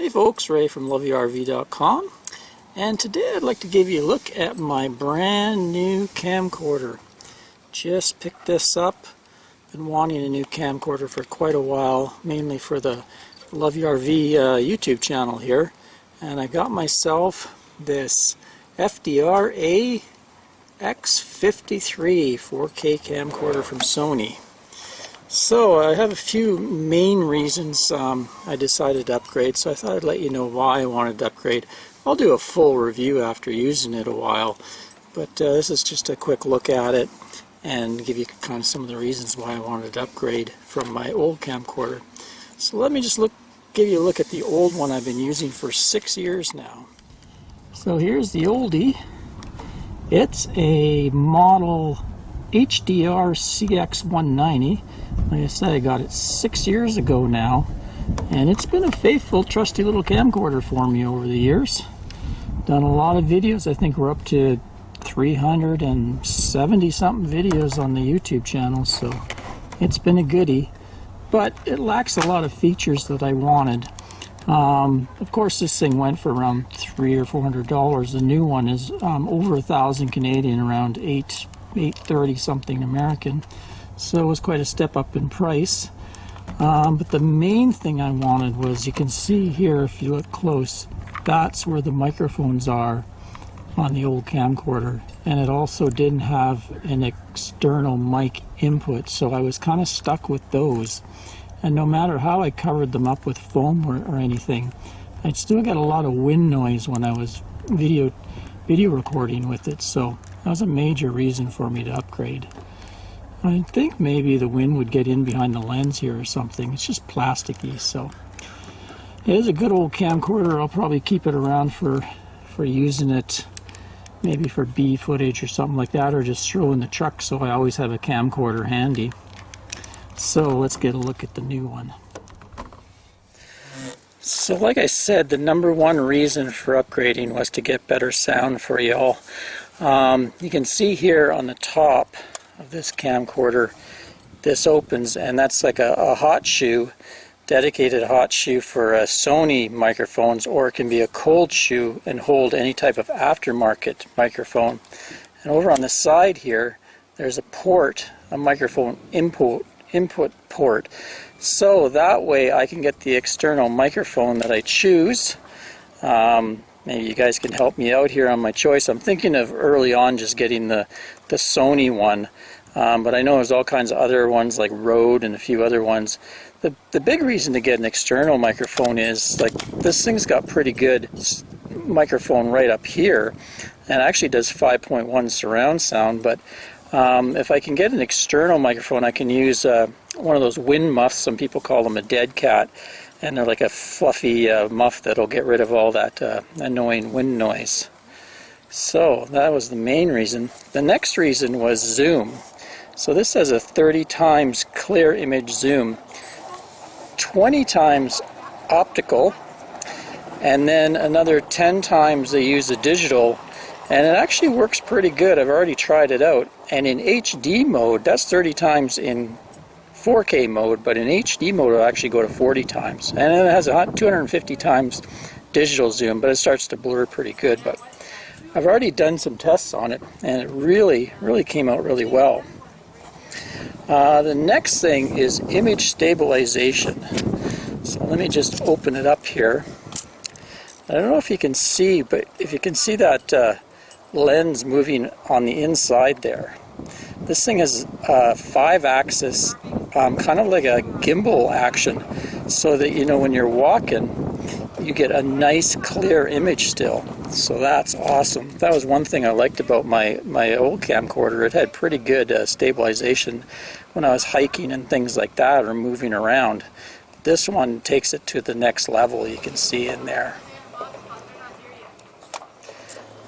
Hey folks, Ray from LoveYourRV.com, and today I'd like to give you a look at my brand new camcorder. Just picked this up. Been wanting a new camcorder for quite a while, mainly for the Love Your RV YouTube channel here, and I got myself this FDR-AX53 4K camcorder from Sony. So I have a few main reasons I decided to upgrade, so I thought I'd let you know why I wanted to upgrade. I'll do a full review after using it a while, but this is just a quick look at it and give you kind of some of the reasons why I wanted to upgrade from my old camcorder. So let me just give you a look at the old one I've been using for 6 years now. So here's the oldie. It's a Model FDR-AX53. Like I said, I got it 6 years ago now, and it's been a faithful, trusty little camcorder for me over the years. Done a lot of videos. I think we're up to 370 something videos on the YouTube channel, so it's been a goodie, but it lacks a lot of features that I wanted. Of course, this thing went for around $300 or $400. The new one is over 1,000 Canadian, around $830 something American. So it was quite a step up in price. But the main thing I wanted was, you can see here if you look close, that's where the microphones are on the old camcorder. And it also didn't have an external mic input, so I was kind of stuck with those. And no matter how I covered them up with foam or anything, I'd still get a lot of wind noise when I was video recording with it. So that was a major reason for me to upgrade. I think maybe the wind would get in behind the lens here or something. It's just plasticky, so it is a good old camcorder. I'll probably keep it around for using it, maybe for bee footage or something like that, or just throw in the truck so I always have a camcorder handy. So let's get a look at the new one. So like I said, the number one reason for upgrading was to get better sound for y'all. You can see here on the top of this camcorder, this opens, and that's like a hot shoe, dedicated hot shoe for Sony microphones, or it can be a cold shoe and hold any type of aftermarket microphone. And over on the side here, there's a port, a microphone input port, so that way I can get the external microphone that I choose. Maybe you guys can help me out here on my choice. I'm thinking of early on just getting the Sony one, but I know there's all kinds of other ones like Rode and a few other ones. The big reason to get an external microphone is, like, this thing's got pretty good microphone right up here, and actually does 5.1 surround sound, but if I can get an external microphone, I can use one of those wind muffs. Some people call them a dead cat, and they're like a fluffy muff that'll get rid of all that annoying wind noise. So that was the main reason. The next reason was zoom. So this has a 30 times clear image zoom, 20 times optical, and then another 10 times they use a digital, and it actually works pretty good. I've already tried it out. And in HD mode, that's 30 times in 4K mode, but in HD mode it'll actually go to 40 times. And then it has a 250 times digital zoom, but it starts to blur pretty good. But I've already done some tests on it, and it really came out really well. The next thing is image stabilization. So let me just open it up here. I don't know if you can see, but if you can see that lens moving on the inside there. This thing has 5-axis, kind of like a gimbal action, so that, you know, when you're walking, you get a nice clear image still. So that's awesome. That was one thing I liked about my old camcorder. It had pretty good stabilization when I was hiking and things like that, or moving around. This one takes it to the next level, you can see in there.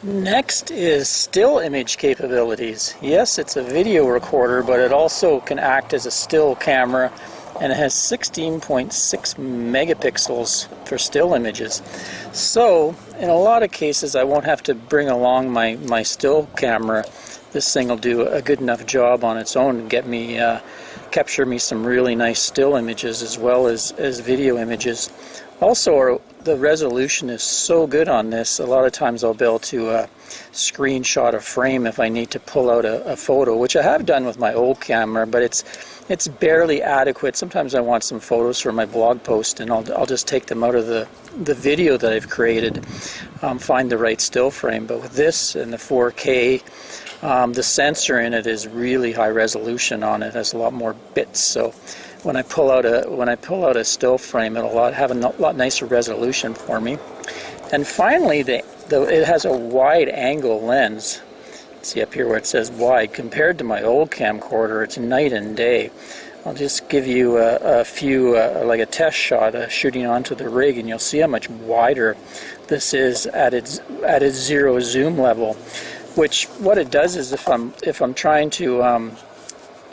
Next is still image capabilities. Yes, it's a video recorder, but it also can act as a still camera, and it has 16.6 megapixels for still images. So in a lot of cases I won't have to bring along my still camera. This thing will do a good enough job on its own and get me capture me some really nice still images as well as video images. Also, the resolution is so good on this, a lot of times I'll be able to screenshot a frame if I need to pull out a photo, which I have done with my old camera, but it's barely adequate. Sometimes I want some photos for my blog post, and I'll just take them out of the video that I've created, find the right still frame. But with this and the 4K, the sensor in it is really high resolution on it. It has a lot more bits, so when I pull out a still frame, it'll have a lot nicer resolution for me. And finally, it has a wide angle lens. See up here where it says wide. Compared to my old camcorder, it's night and day. I'll just give you a few, like a test shot shooting onto the rig, and you'll see how much wider this is at its zero zoom level. Which what it does is if I'm trying to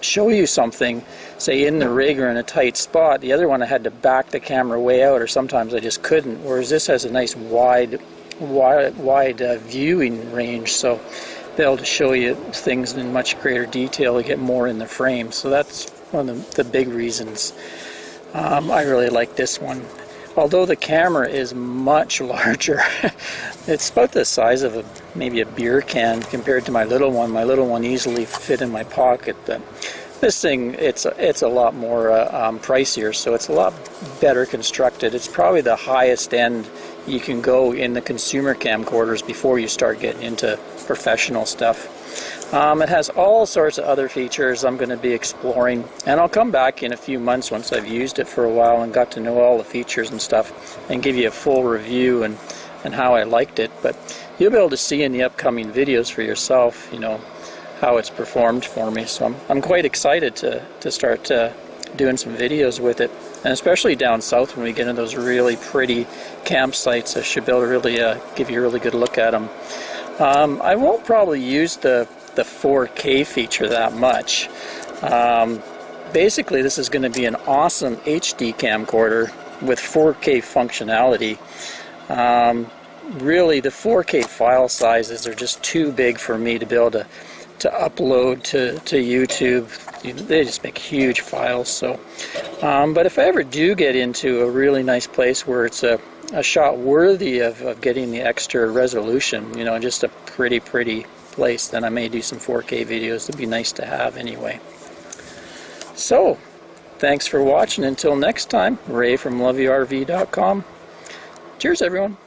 show you something, say in the rig or in a tight spot, the other one I had to back the camera way out, or sometimes I just couldn't. Whereas this has a nice wide viewing range, so be able to show you things in much greater detail to get more in the frame. So that's one of the big reasons I really like this one. Although the camera is much larger, it's about the size of maybe a beer can compared to my little one. My little one easily fit in my pocket, but this thing, it's a lot more pricier, so it's a lot better constructed. It's probably the highest end you can go in the consumer camcorders before you start getting into professional stuff. It has all sorts of other features I'm going to be exploring, and I'll come back in a few months once I've used it for a while and got to know all the features and stuff, and give you a full review and how I liked it. But you'll be able to see in the upcoming videos for yourself, you know, how it's performed for me. So I'm quite excited to start doing some videos with it, and especially down south when we get into those really pretty campsites, I should be able to really give you a really good look at them. I won't probably use the 4K feature that much. Basically, this is going to be an awesome HD camcorder with 4K functionality. Really, the 4K file sizes are just too big for me to be able to upload to YouTube. They just make huge files. So, but if I ever do get into a really nice place where it's a shot worthy of getting the extra resolution, you know, just a pretty place, then I may do some 4K videos. It'd be nice to have anyway. So, thanks for watching. Until next time, Ray from loveyourrv.com. Cheers, everyone.